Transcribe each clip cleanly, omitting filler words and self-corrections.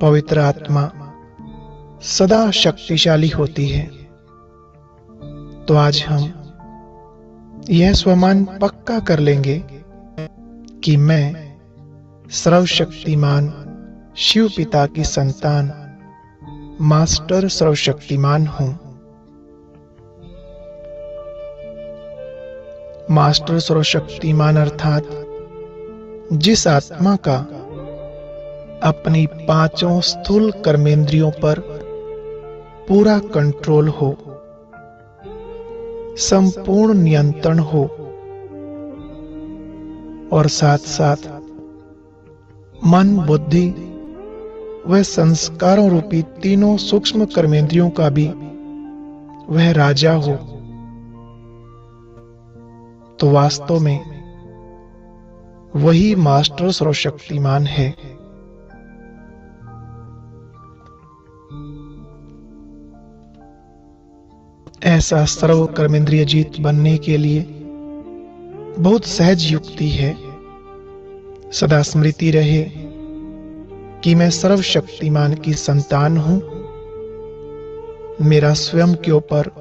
पवित्र आत्मा सदा शक्तिशाली होती है। तो आज हम यह स्वमान पक्का कर लेंगे कि मैं सर्वशक्तिमान शिव पिता की संतान मास्टर सर्वशक्तिमान हूं। मास्टर सर्वशक्तिमान अर्थात जिस आत्मा का अपनी पांचों स्थूल कर्मेंद्रियों पर पूरा कंट्रोल हो, संपूर्ण नियंत्रण हो और साथ साथ मन, बुद्धि व संस्कारों रूपी तीनों सूक्ष्म कर्मेंद्रियों का भी वह राजा हो, तो वास्तव में वही मास्टर सर्वशक्तिमान है। ऐसा सर्व कर्मेंद्रिय जीत बनने के लिए बहुत सहज युक्ति है। सदा स्मृति रहे कि मैं सर्वशक्तिमान की संतान हूं। मेरा स्वयं के ऊपर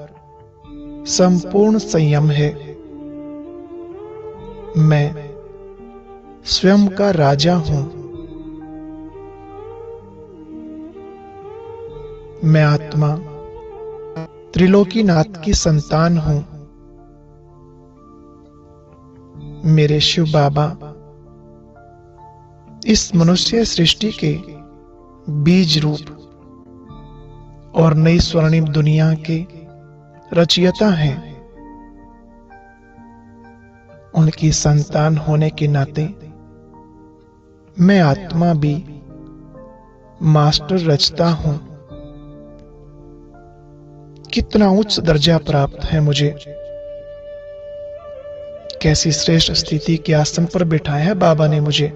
संपूर्ण संयम है। मैं स्वयं का राजा हूं। मैं आत्मा त्रिलोकीनाथ की संतान हूं। मेरे शिव बाबा इस मनुष्य सृष्टि के बीज रूप और नई स्वर्णिम दुनिया के रचयिता हैं। उनकी संतान होने के नाते मैं आत्मा भी मास्टर रचता हूं। कितना उच्च दर्जा प्राप्त है मुझे। कैसी श्रेष्ठ स्थिति के आसन पर बिठाया है बाबा ने मुझे।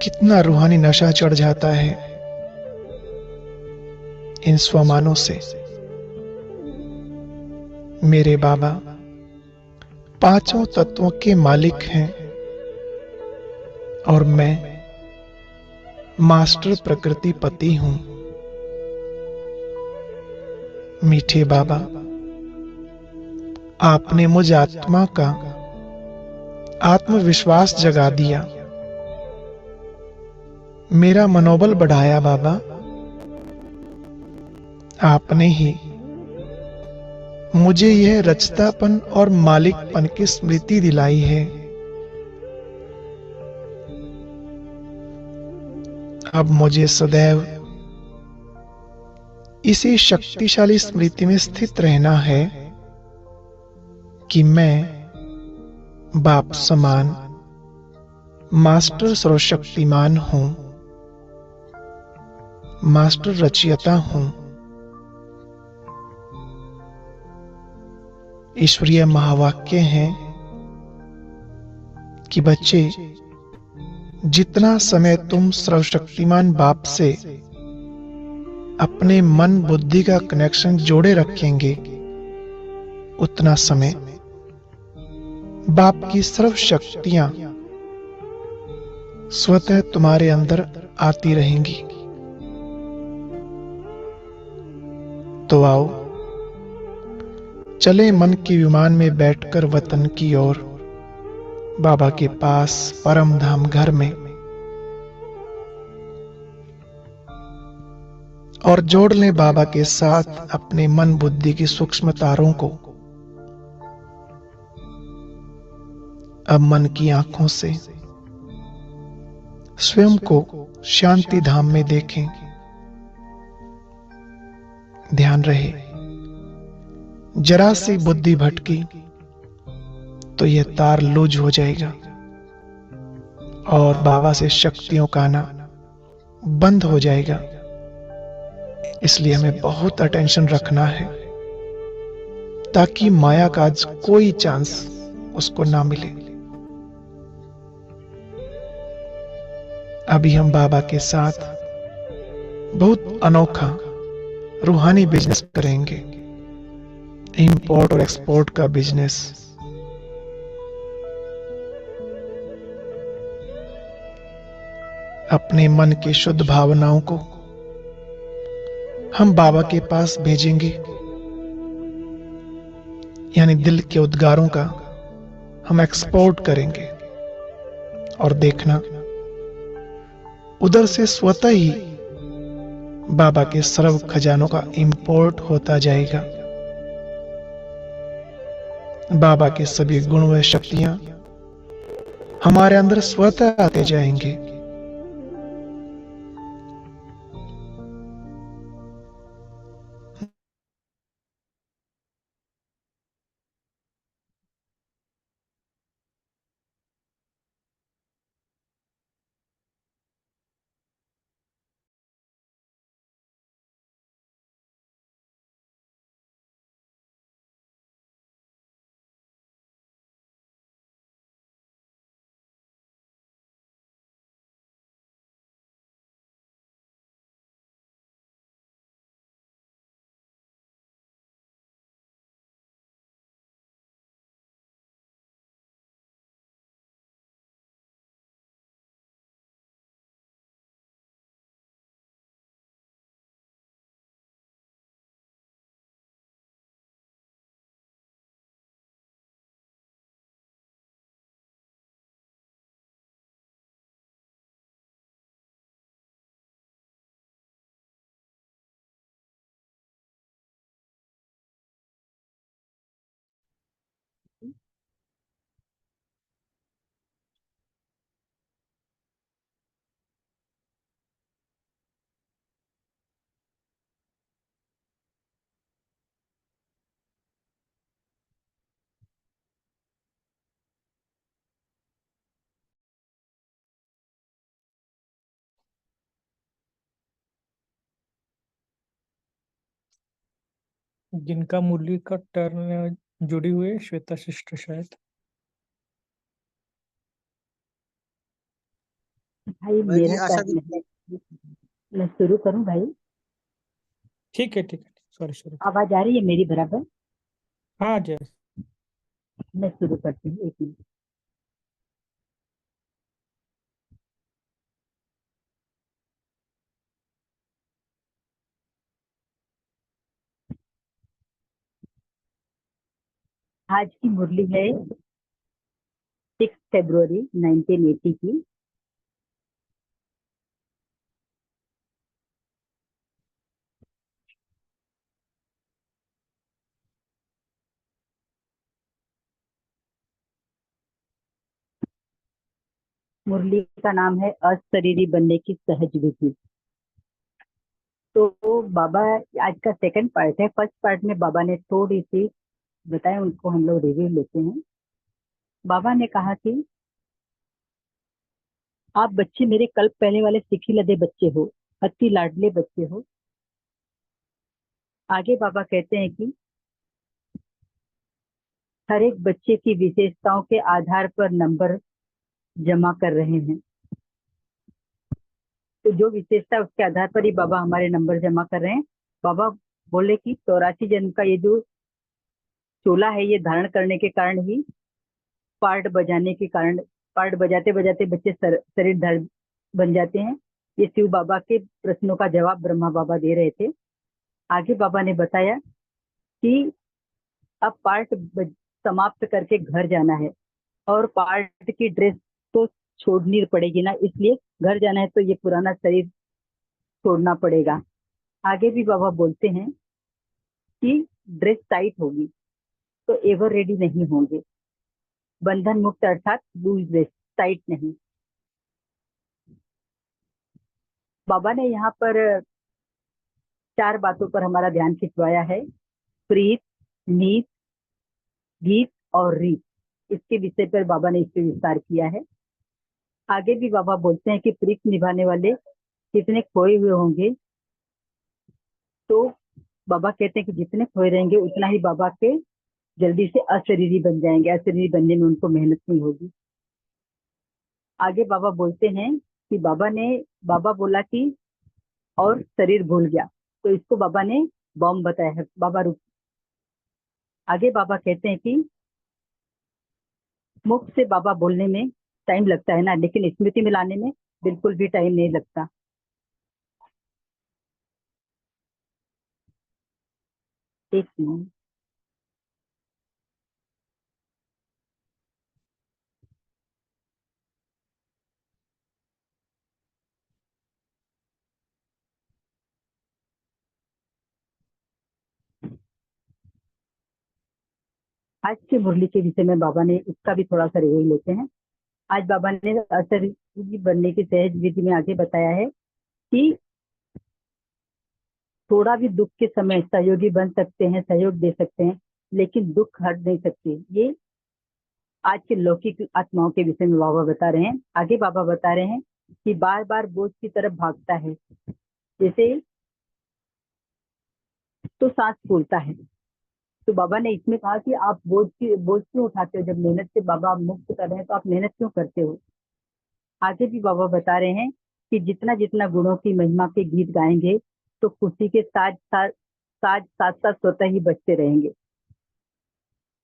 कितना रूहानी नशा चढ़ जाता है इन स्वमानों से। मेरे बाबा पांचों तत्वों के मालिक हैं और मैं मास्टर प्रकृति पति हूं। मीठे बाबा, आपने मुझ आत्मा का आत्मविश्वास जगा दिया, मेरा मनोबल बढ़ाया। बाबा, आपने ही मुझे यह रचतापन और मालिकपन की स्मृति दिलाई है। अब मुझे सदैव इसी शक्तिशाली स्मृति में स्थित रहना है कि मैं बाप समान मास्टर सर्वशक्तिमान हूं, मास्टर रचयिता हूं। ईश्वरीय महावाक्य हैं कि बच्चे, जितना समय तुम सर्वशक्तिमान बाप से अपने मन बुद्धि का कनेक्शन जोड़े रखेंगे, उतना समय बाप की सर्व शक्तियां स्वतः तुम्हारे अंदर आती रहेंगी। तो आओ चले मन के विमान में बैठकर वतन की ओर, बाबा के पास परम धाम घर में, और जोड़ लें बाबा के साथ अपने मन बुद्धि की सूक्ष्म तारों को। अब मन की आंखों से स्वयं को शांति धाम में देखें। ध्यान रहे, जरा सी बुद्धि भटकी तो यह तार लूज हो जाएगा और बाबा से शक्तियों का आना बंद हो जाएगा। इसलिए हमें बहुत अटेंशन रखना है ताकि माया का आज कोई चांस उसको ना मिले। अभी हम बाबा के साथ बहुत अनोखा रूहानी बिजनेस करेंगे, इंपोर्ट और एक्सपोर्ट का बिजनेस। अपने मन की शुद्ध भावनाओं को हम बाबा के पास भेजेंगे, यानी दिल के उद्गारों का हम एक्सपोर्ट करेंगे। और देखना, उधर से स्वतः ही बाबा के सर्व खजानों का इंपोर्ट होता जाएगा। बाबा के सभी गुण व शक्तियां हमारे अंदर स्वतः आते जाएंगे। जिनका मुरली का टर्न जुड़ी हुई है, श्वेता सिस्टर शायद। भाई मेरा टर्न है, मैं शुरू करूं भाई? ठीक है, ठीक है, सॉरी सॉरी। आवाज आ रही है मेरी बराबर? हाँ जय। मैं शुरू करती हूँ, एक मिनट। आज की मुरली है 6 फरवरी 1980 की। मुरली का नाम है अशरीरी बनने की सहज विधि। तो बाबा, आज का सेकंड पार्ट है। फर्स्ट पार्ट में बाबा ने थोड़ी सी बताया, उनको हम लोग रिव्यू लेते हैं। बाबा ने कहा कि आप बच्चे मेरे कल्प पहले वाले सिखी लदे बच्चे हो, अति लाडले बच्चे हो। आगे बाबा कहते हैं कि हर एक बच्चे की विशेषताओं के आधार पर नंबर जमा कर रहे हैं। तो जो विशेषता, उसके आधार पर ही बाबा हमारे नंबर जमा कर रहे हैं। बाबा बोले कि 84 जन्म का ये जो चोला है, ये धारण करने के कारण ही, पार्ट बजाने के कारण, पार्ट बजाते बजाते बच्चे शरीर धर बन जाते हैं। ये शिव बाबा के प्रश्नों का जवाब ब्रह्मा बाबा दे रहे थे। आगे बाबा ने बताया कि अब पार्ट समाप्त करके घर जाना है, और पार्ट की ड्रेस तो छोड़नी पड़ेगी ना, इसलिए घर जाना है तो ये पुराना शरीर छोड़ना पड़ेगा। आगे भी बाबा बोलते हैं कि ड्रेस टाइट होगी तो एवर रेडी नहीं होंगे। बंधन मुक्त अर्थात लूज ड्रेस, टाइट नहीं। बाबा ने यहाँ पर 4 बातों पर हमारा ध्यान खिंचवाया है: प्रीत, नीत, गीत और रीत। इसके विषय पर बाबा ने इस पे विस्तार किया है। आगे भी बाबा बोलते हैं कि प्रीत निभाने वाले कितने खोए हुए होंगे। तो बाबा कहते हैं कि जितने खोए रहेंगे उतना ही बाबा के जल्दी से अशरीरी बन जाएंगे। अशरीरी बनने में उनको मेहनत नहीं होगी। आगे बाबा बोलते हैं कि बाबा बोला कि और शरीर भूल गया, तो इसको बाबा ने बॉम्ब बताया है। बाबा रुक, आगे बाबा कहते हैं कि मुख से बाबा बोलने में टाइम लगता है ना, लेकिन स्मृति में लाने में बिल्कुल भी टाइम नहीं लगता। एक मिनट। आज के मुरली के विषय में बाबा ने इसका भी थोड़ा सा रिव्यू लेते हैं। आज बाबा ने असहयोगी बनने की सहज विधि में आगे बताया है कि थोड़ा भी दुख के समय सहयोगी बन सकते हैं, सहयोग दे सकते हैं, लेकिन दुख हट नहीं सकते। ये आज के लौकिक आत्माओं के विषय में बाबा बता रहे हैं। आगे बाबा बता रहे हैं कि बार बार बोझ की तरफ भागता है, जैसे तो सांस फूलता है। तो बाबा ने इसमें कहा कि आप बोझ क्यों उठाते हो? जब मेहनत से बाबा मुक्त कर रहे हैं तो आप मेहनत क्यों करते हो? आगे भी बाबा बता रहे हैं कि जितना जितना गुणों की महिमा के गीत गाएंगे तो खुशी के साथ साथ स्वतः ही बचते रहेंगे।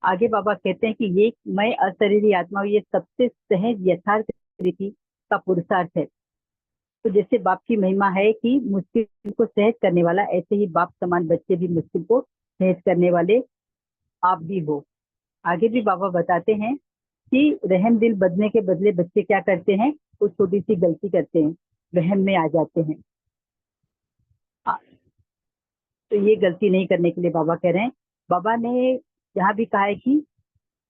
आगे बाबा कहते हैं कि ये मैं अशरीरी आत्मा, ये सबसे सहज यथार्थ रीति का पुरुषार्थ है। तो जैसे बाप की महिमा है कि मुश्किल को सहज करने वाला, ऐसे ही बाप समान बच्चे भी मुश्किल को सहज करने वाले आप भी हो। आगे भी बाबा बताते हैं कि रहम दिल बदलने के बदले बच्चे क्या करते हैं? कुछ छोटी सी गलती करते हैं, वहम में आ जाते हैं। तो ये गलती नहीं करने के लिए बाबा कह रहे हैं। बाबा ने यहाँ भी कहा है कि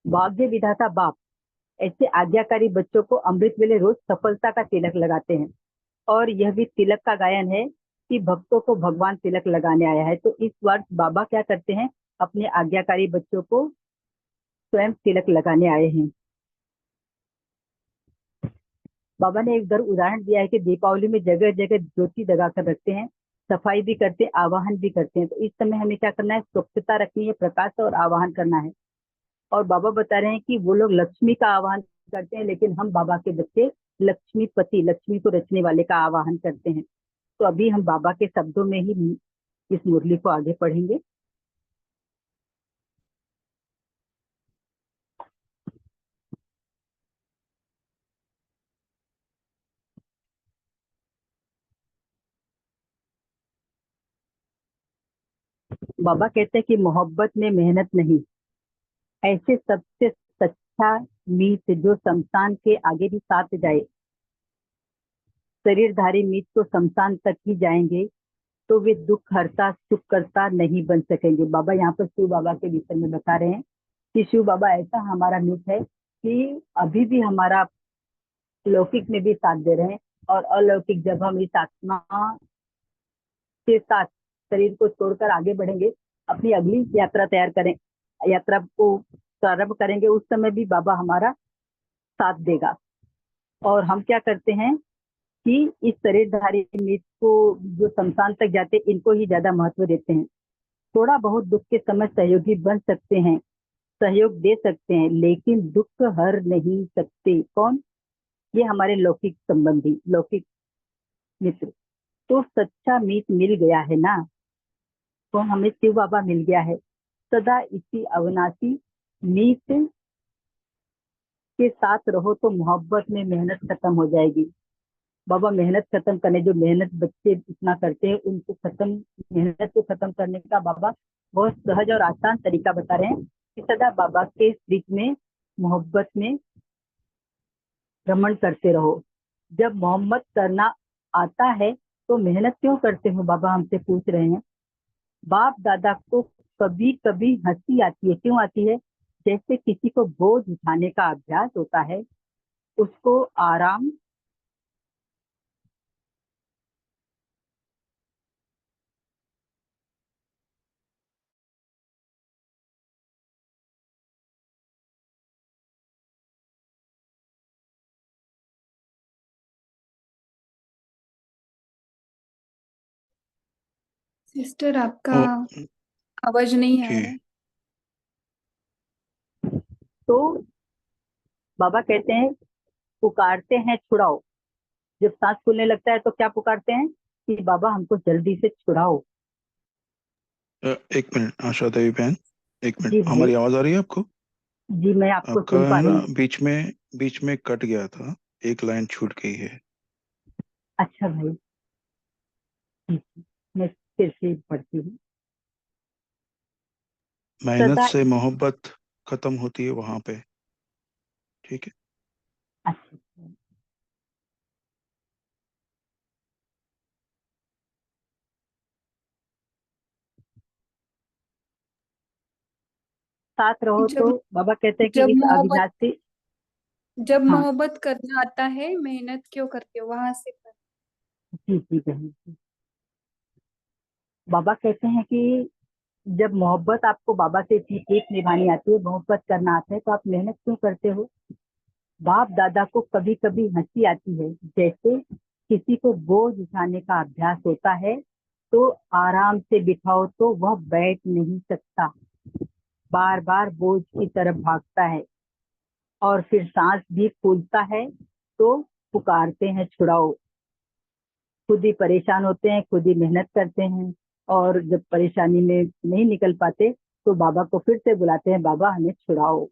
भाग्य विधाता बाप ऐसे आज्ञाकारी बच्चों को अमृत वेले रोज सफलता का तिलक लगाते हैं। और यह भी तिलक का गायन है कि भक्तों को भगवान तिलक लगाने आया है। तो इस वर्ष बाबा क्या करते हैं? अपने आज्ञाकारी बच्चों को स्वयं तिलक लगाने आए हैं। बाबा ने एक बार उदाहरण दिया है कि दीपावली में जगह जगह ज्योति जगा कर रखते हैं, सफाई भी करते हैं, आवाहन भी करते हैं। तो इस समय हमें क्या करना है? स्वच्छता रखनी है, प्रकाश और आवाहन करना है। और बाबा बता रहे हैं कि वो लोग लक्ष्मी का आवाहन करते हैं, लेकिन हम बाबा के बच्चे लक्ष्मीपति, लक्ष्मी को रचने वाले का आवाहन करते हैं। तो अभी हम बाबा के शब्दों में ही इस मुरली को आगे पढ़ेंगे। बाबा कहते हैं कि मोहब्बत में मेहनत नहीं, ऐसे सबसे सच्चा मीत जो शमशान के आगे भी साथ जाए। शरीरधारी मीत तो शमशान तक ही जाएंगे, तो वे दुख हरता सुख करता नहीं बन सकेंगे। बाबा यहाँ पर शिव बाबा के विषय में बता रहे हैं कि शिव बाबा ऐसा हमारा मीत है कि अभी भी हमारा लौकिक में भी साथ दे रहे हैं, और अलौकिक जब हम इस आत्मा के साथ शरीर को छोड़कर आगे बढ़ेंगे, अपनी अगली यात्रा तैयार करें, यात्रा को प्रारंभ करेंगे, उस समय भी बाबा हमारा साथ देगा। और हम क्या करते हैं कि इस शरीरधारी मीत को जो शमशान तक जाते, इनको ही ज्यादा महत्व देते हैं। थोड़ा बहुत दुख के समय सहयोगी बन सकते हैं, सहयोग दे सकते हैं, लेकिन दुख हर नहीं सकते। कौन? ये हमारे लौकिक संबंधी, लौकिक मित्र। तो सच्चा मीत मिल गया है ना, तो हमें शिव बाबा मिल गया है। सदा इसी अविनाशी मीत के साथ रहो तो मोहब्बत में मेहनत खत्म हो जाएगी। बाबा मेहनत खत्म करने, जो मेहनत बच्चे इतना करते हैं, उनको खत्म, मेहनत को खत्म करने का बाबा बहुत सहज और आसान तरीका बता रहे हैं कि सदा बाबा के स्मृति में, मोहब्बत में भ्रमण करते रहो। जब मोहब्बत करना आता है तो मेहनत क्यों करते हो? बाबा हमसे पूछ रहे हैं। बाप दादा को कभी कभी हंसी आती है। क्यों आती है? जैसे किसी को बोझ उठाने का अभ्यास होता है, उसको आराम सिस्टर आपका ओ, आवाज नहीं आ जी। रहा है। तो बाबा कहते हैं पुकारते हैं छुड़ाओ। जब सांस फूलने लगता है तो क्या पुकारते हैं कि बाबा हमको जल्दी से छुड़ाओ। एक मिनट आशा देवी बहन, एक जी मिनट, भाई, हमारी आवाज आ रही है आपको? जी मैं आपको आपका सुन पा है रही ना, हूँ। बीच में कट गया था, एक लाइन छूट गई है। अच्छा भाई, ठीक है, मैं फिर से पढ़ती हूँ। मेहनत सदा से मोहब्बत खत्म होती है वहां पे। ठीक है। अच्छा, साथ रहो जब तो बाबा कहते हैं कि जब इस मोहब्बत अविनाशी। जब हाँ, मोहब्बत करना आता है, मेहनत क्यों करते हो, वहां से कर। जी जी बहन जी। बाबा कहते हैं कि जब मोहब्बत आपको बाबा से एक निभानी आती है, मोहब्बत करना आता है, तो आप मेहनत क्यों करते हो? बाप दादा को कभी कभी हंसी आती है, जैसे किसी को बोझ उठाने का अभ्यास होता है तो आराम से बिठाओ तो वह बैठ नहीं सकता, बार बार बोझ की तरफ भागता है, और फिर सांस भी फूलता है तो पुकारते हैं छुड़ाओ। खुद ही परेशान होते हैं, खुद ही मेहनत करते हैं, और जब परेशानी में नहीं निकल पाते तो बाबा को फिर से बुलाते हैं, बाबा हमें छुड़ाओ।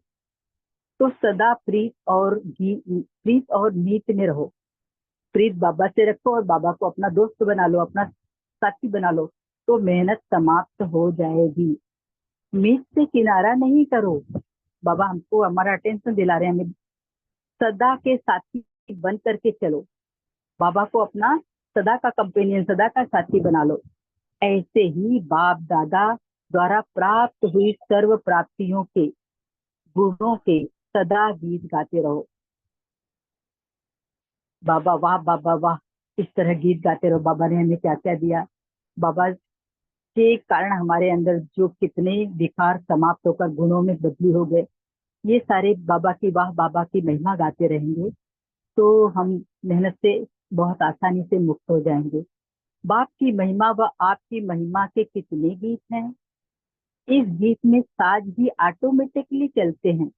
तो सदा प्रीत और मीत में रहो। प्रीत बाबा से रखो और बाबा को अपना दोस्त बना लो, अपना साथी बना लो, तो मेहनत समाप्त हो जाएगी। मीत से किनारा नहीं करो। बाबा हमको हमारा अटेंशन दिला रहे हैं, हमें सदा के साथी बन करके चलो। बाबा को अपना सदा का कंपेनियन, सदा का साथी बना लो। ऐसे ही बाप दादा द्वारा प्राप्त हुई सर्व प्राप्तियों के, गुणों के सदा गीत गाते रहो। बाबा वाह, बाबा वाह, इस तरह गीत गाते रहो। बाबा ने हमें क्या क्या दिया। बाबा के कारण हमारे अंदर जो कितने विकार समाप्त होकर गुणों में बदली हो गए, ये सारे बाबा की वाह, बाबा की महिमा गाते रहेंगे तो हम मेहनत से बहुत आसानी से मुक्त हो जाएंगे। बाप की महिमा व आपकी महिमा के कितने गीत हैं। इस गीत में साज भी ऑटोमेटिकली चलते हैं।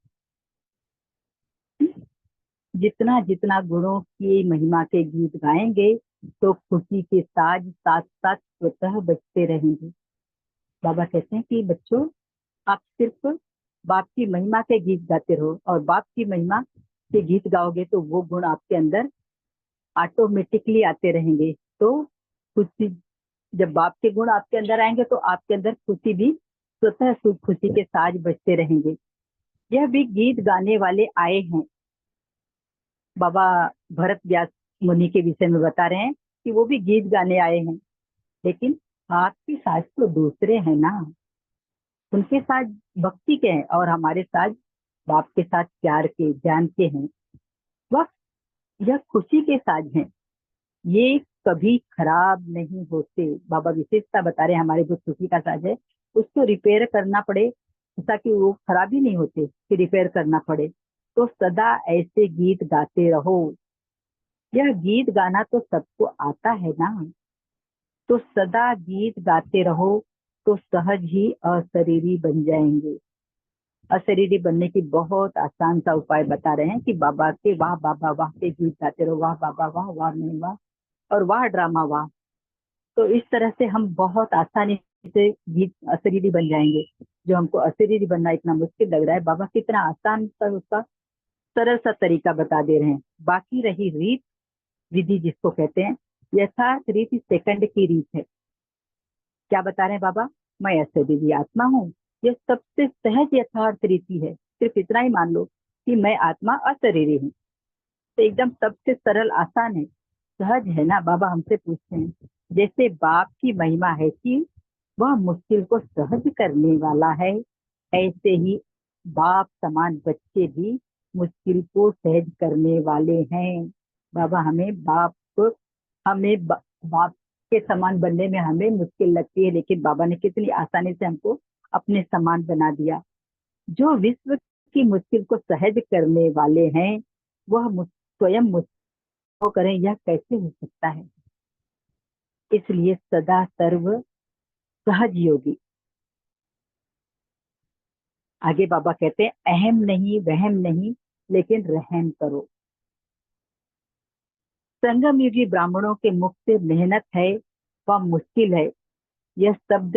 जितना जितना गुणों की महिमा के गीत गाएंगे तो खुशी के साज साथ साथ स्वतः बजते रहेंगे। बाबा कहते हैं कि बच्चों, आप सिर्फ बाप की महिमा के गीत गाते रहो, और बाप की महिमा के गीत गाओगे तो वो गुण आपके अंदर ऑटोमेटिकली आते रहेंगे। तो खुशी, जब बाप के गुण आपके अंदर आएंगे तो आपके अंदर खुशी भी स्वतः खुशी के साज बजते रहेंगे। यह भी गीत गाने वाले आए हैं। बाबा भरत व्यास मुनि के विषय में बता रहे हैं कि वो भी गीत गाने आए हैं, लेकिन आपके साज तो दूसरे हैं ना। उनके साज भक्ति के हैं और हमारे साज बाप के साथ प्यार के, ज्ञान के हैं। वह यह खुशी के साज हैं, ये कभी खराब नहीं होते। बाबा विशेषता बता रहे हैं, हमारे जो खुशी का साज है उसको रिपेयर करना पड़े, ताकि वो खराब ही नहीं होते कि रिपेयर करना पड़े। तो सदा ऐसे गीत गाते रहो। यह गीत गाना तो सबको आता है ना, तो सदा गीत गाते रहो तो सहज ही अशरीरी बन जाएंगे। अशरीरी बनने की बहुत आसान सा उपाय बता रहे हैं कि बाबा के वाह बाबा वाह के गीत गाते रहो। वाह बाबा वाह, वाह नहीं वाह, और वाह ड्रामा वाह। तो इस तरह से हम बहुत आसानी से गीत अशरीरी बन जाएंगे। जो हमको अशरीरी बनना इतना मुश्किल लग रहा है, बाबा कितना आसान सा उसका सरल सा तरीका बता दे रहे हैं। बाकी रही रीत विधि जिसको कहते हैं, यथार्थ रीति सेकंड की रीत है। क्या बता रहे हैं बाबा? मैं अशरीरी आत्मा हूँ, यह सबसे सहज यथार्थ रीति है। सिर्फ इतना ही मान लो कि मैं आत्मा अशरीरी हूँ, तो एकदम सबसे सरल आसान है, सहज है ना। बाबा हमसे पूछते हैं, जैसे बाप की महिमा है कि वह मुश्किल को सहज करने वाला है, ऐसे ही बाप समान बच्चे भी मुश्किल को सहज करने वाले हैं। बाबा बाप के समान बनने में हमें मुश्किल लगती है, लेकिन बाबा ने कितनी आसानी से हमको अपने समान बना दिया। जो विश्व की मुश्किल को सहज करने वाले हैं, वह स्वयं मुश्किल करें, यह कैसे हो सकता है? इसलिए सदा सर्व सहज योगी। आगे बाबा कहते हैं, अहम नहीं वहम नहीं लेकिन रहम करो। संगम युगी ब्राह्मणों के मुख से मेहनत है वह मुश्किल है, यह शब्द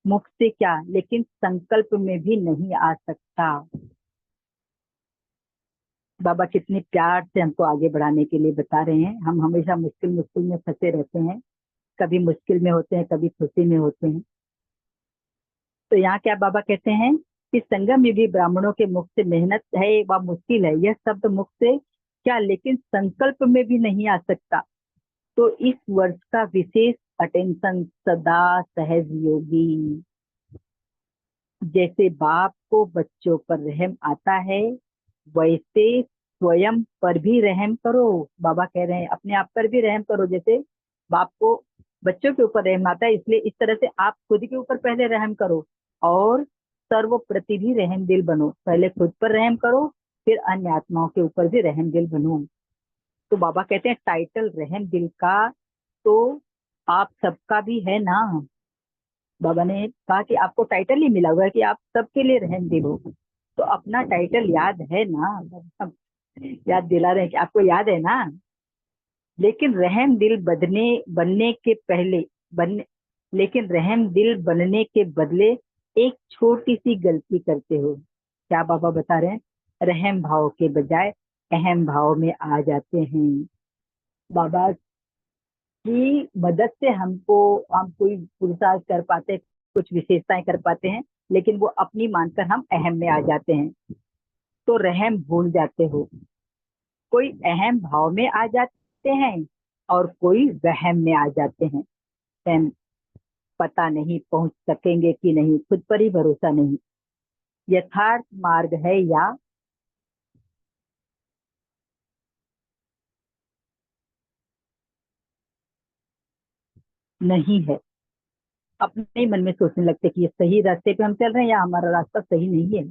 मुख से क्या लेकिन संकल्प में भी नहीं आ सकता। बाबा कितने प्यार से हमको आगे बढ़ाने के लिए बता रहे हैं। हम हमेशा मुश्किल मुश्किल में फंसे रहते हैं, कभी मुश्किल में होते हैं, कभी खुशी में होते हैं। तो यहाँ क्या बाबा कहते हैं कि संगम युगी ब्राह्मणों के मुख से मेहनत है व मुश्किल है, यह शब्द मुख से क्या लेकिन संकल्प में भी नहीं आ सकता। तो इस वर्ष का विशेष अटेंशन सदा सहज योगी। जैसे बाप को बच्चों पर रहम आता है, वैसे स्वयं पर भी रहम करो। बाबा कह रहे हैं अपने आप पर भी रहम करो। जैसे बाप को बच्चों के ऊपर रहम आता है, इसलिए इस तरह से आप खुद के ऊपर पहले रहम करो और सर्व प्रति भी रहम दिल बनो। पहले खुद पर रहम करो, फिर अन्य आत्माओं के ऊपर भी रहम दिल बनो। तो बाबा कहते हैं टाइटल रहम दिल का तो आप सबका भी है ना। बाबा ने कहा कि आपको टाइटल ही मिला हुआ है कि आप सबके लिए रहम दिल हो, तो अपना टाइटल याद है ना। बाबा याद दिला रहे हैं कि आपको याद है ना। लेकिन रहम दिल बनने के पहले बनने लेकिन रहम दिल बनने के बदले एक छोटी सी गलती करते हो। क्या बाबा बता रहे हैं? रहम भाव के बजाय अहम भाव में आ जाते हैं। बाबा की मदद से हम कोई पुरुषार्थ कर पाते, कुछ विशेषताएं कर पाते हैं, लेकिन वो अपनी मानकर हम अहम में आ जाते हैं, तो रहम भूल जाते हो। कोई अहम भाव में आ जाते हैं और कोई वहम में आ जाते हैं। वहम, पता नहीं पहुंच सकेंगे कि नहीं, खुद पर ही भरोसा नहीं। यथार्थ मार्ग है या नहीं है। अपने ही मन में सोचने लगते कि ये सही रास्ते पे हम चल रहे हैं या हमारा रास्ता सही नहीं है।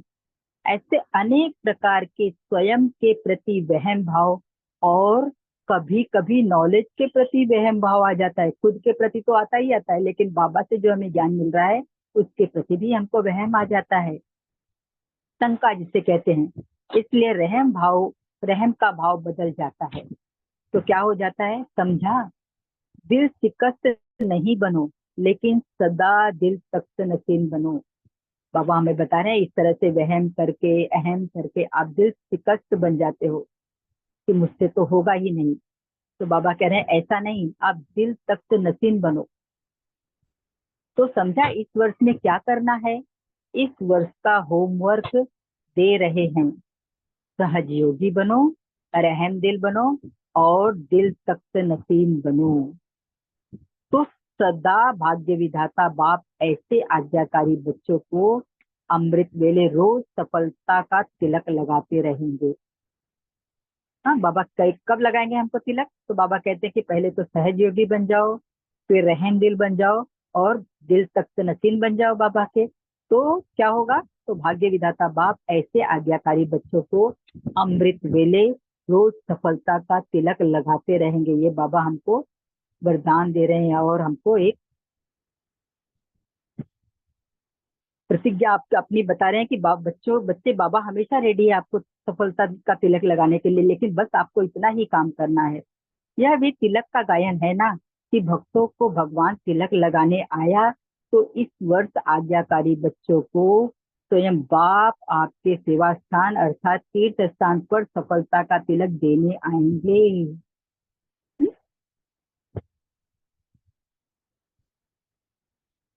ऐसे अनेक प्रकार के स्वयं के प्रति वहम भाव और कभी कभी नॉलेज के प्रति वहम भाव आ जाता है। खुद के प्रति तो आता ही आता है, लेकिन बाबा से जो हमें ज्ञान मिल रहा है उसके प्रति भी हमको वहम आ जाता है, शंका जिसे कहते हैं। इसलिए रहम का भाव बदल जाता है। तो क्या हो जाता है? समझा? दिल शिकस्त नहीं बनो, लेकिन सदा दिल तख्त नशीन बनो। बाबा हमें बता रहे हैं इस तरह से वहम करके अहम करके आप दिल शिकस्त बन जाते हो कि मुझसे तो होगा ही नहीं। तो बाबा कह रहे हैं ऐसा नहीं, आप दिल तख्त नशीन बनो। तो समझा इस वर्ष में क्या करना है? इस वर्ष का होमवर्क दे रहे हैं। सहज योगी बनो, रहम दिल बनो और दिल तख्त नसीम बनो। तो सदा भाग्य विधाता बाप ऐसे आज्ञाकारी बच्चों को अमृत वेले रोज सफलता का तिलक लगाते रहेंगे। हाँ बाबा कब लगाएंगे हमको तिलक? तो बाबा कहते हैं कि पहले तो सहज योगी बन जाओ, फिर रहम दिल बन जाओ और दिल तख्त नसीन बन जाओ बाबा के। तो क्या होगा? तो भाग्य विधाता बाप ऐसे आज्ञाकारी बच्चों को अमृत वेले रोज सफलता का तिलक लगाते रहेंगे। ये बाबा हमको वरदान दे रहे हैं और हमको एक प्रतिज्ञा आप अपनी बता रहे हैं कि बच्चे बाबा हमेशा रेडी है आपको सफलता का तिलक लगाने के लिए, लेकिन बस आपको इतना ही काम करना है। यह भी तिलक का गायन है ना कि भक्तों को भगवान तिलक लगाने आया। तो इस वर्ष आज्ञाकारी बच्चों को स्वयं बाप आपके सेवा स्थान अर्थात तीर्थ स्थान पर सफलता का तिलक देने आएंगे।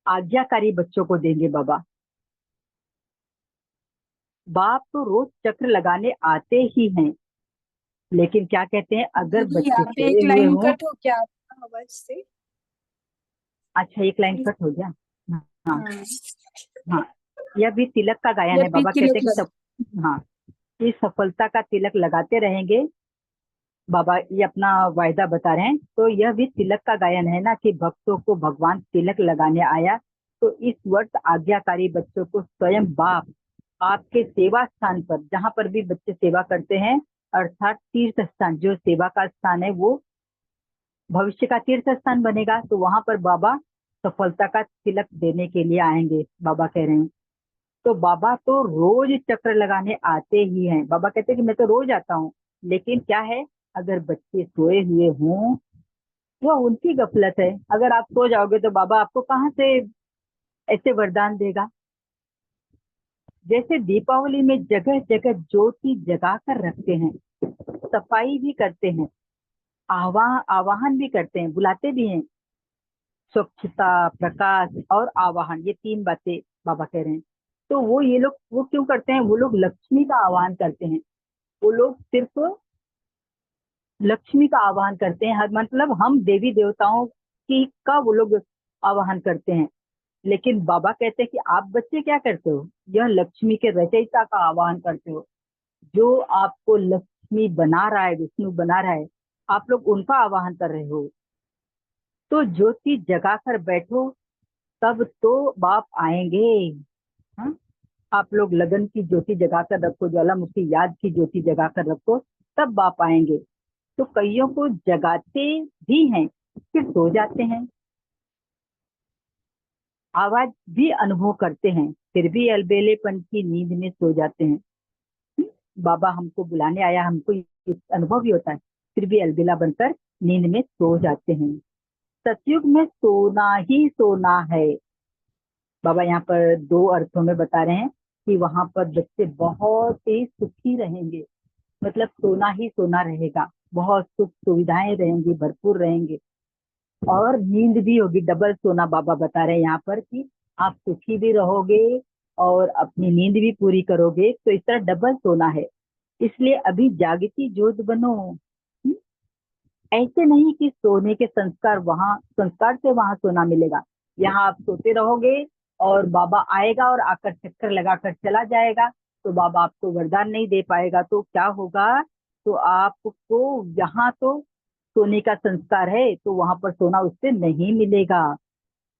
आज्ञाकारी बच्चों को देंगे बाबा। बाप तो रोज चक्र लगाने आते ही हैं, लेकिन क्या कहते हैं अगर दीदी बच्चे यहाँ पे सोए एक हुए लाइन हों। कट हो गया आपका आवाज से। अच्छा एक लाइन कट हो गया। हाँ हाँ, हाँ, यह भी तिलक का गायन ये है। भी बाबा कहते तिलक हैं कि लगा। हाँ, इस सफलता का तिलक लगाते रहेंगे। बाबा ये अपना वायदा बता रहे हैं। तो यह भी तिलक का गायन है ना कि भक्तों को भगवान तिलक लगाने आया। तो इस वर्ष आज्ञाकारी बच्चों को स्वयं बाप आपके सेवा स्थान पर, जहां पर भी बच्चे सेवा करते हैं अर्थात तीर्थ स्थान, जो सेवा का स्थान है वो भविष्य का तीर्थ स्थान बनेगा, तो वहां पर बाबा सफलता का तिलक देने के लिए आएंगे। बाबा कह रहे हैं तो बाबा तो रोज चक्र लगाने आते ही हैं। बाबा कहते हैं कि मैं तो रोज आता हूँ, लेकिन क्या है अगर बच्चे सोए हुए हों वो उनकी गफलत है। अगर आप सो जाओगे तो बाबा आपको कहाँ से ऐसे वरदान देगा? जैसे दीपावली में जगह जगह ज्योति जगा कर रखते हैं, सफाई भी करते हैं, आवाहन भी करते हैं, बुलाते भी हैं। स्वच्छता, प्रकाश और आवाहन, ये तीन बातें बाबा कह रहे हैं। तो ये लोग वो क्यों करते हैं? वो लोग लक्ष्मी का आह्वान करते हैं। वो लोग सिर्फ लक्ष्मी का आह्वान करते हैं, मतलब हम देवी देवताओं की का वो लोग आह्वान करते हैं। लेकिन बाबा कहते हैं कि आप बच्चे क्या करते हो? यह लक्ष्मी के रचयिता का आह्वान करते हो। जो आपको लक्ष्मी बना रहा है, विष्णु बना रहा है, आप लोग उनका आह्वान कर रहे हो। तो ज्योति जगा कर बैठो, तब तो बाप आएंगे। हाँ, आप लोग लगन की ज्योति जगा कर रखो, ज्वालामुखी याद की ज्योति जगा कर रखो, तब बाप आएंगे। तो कईयों को जगाते भी हैं, फिर सो जाते हैं, आवाज भी अनुभव करते हैं, फिर भी अलबेलेपन की नींद में सो जाते हैं। बाबा हमको बुलाने आया, हमको अनुभव भी होता है, फिर भी अलबेला बनकर नींद में सो जाते हैं। सतयुग में सोना ही सोना है। बाबा यहाँ पर दो अर्थों में बता रहे हैं कि वहां पर बच्चे बहुत ही सुखी रहेंगे, मतलब सोना ही सोना रहेगा, बहुत सुख सुविधाएं रहेंगी, भरपूर रहेंगे, और नींद भी होगी, डबल सोना। बाबा बता रहे हैं यहाँ पर कि आप सुखी भी रहोगे और अपनी नींद भी पूरी करोगे, तो इस तरह डबल सोना है। इसलिए अभी जागती ज्योत बनो। ऐसे नहीं कि सोने के संस्कार से वहां सोना मिलेगा। यहाँ आप सोते रहोगे और बाबा आएगा और आकर चक्कर लगाकर चला जाएगा, तो बाबा आपको वरदान नहीं दे पाएगा। तो क्या होगा? तो आपको यहाँ तो सोने का संस्कार है, तो वहां पर सोना उससे नहीं मिलेगा।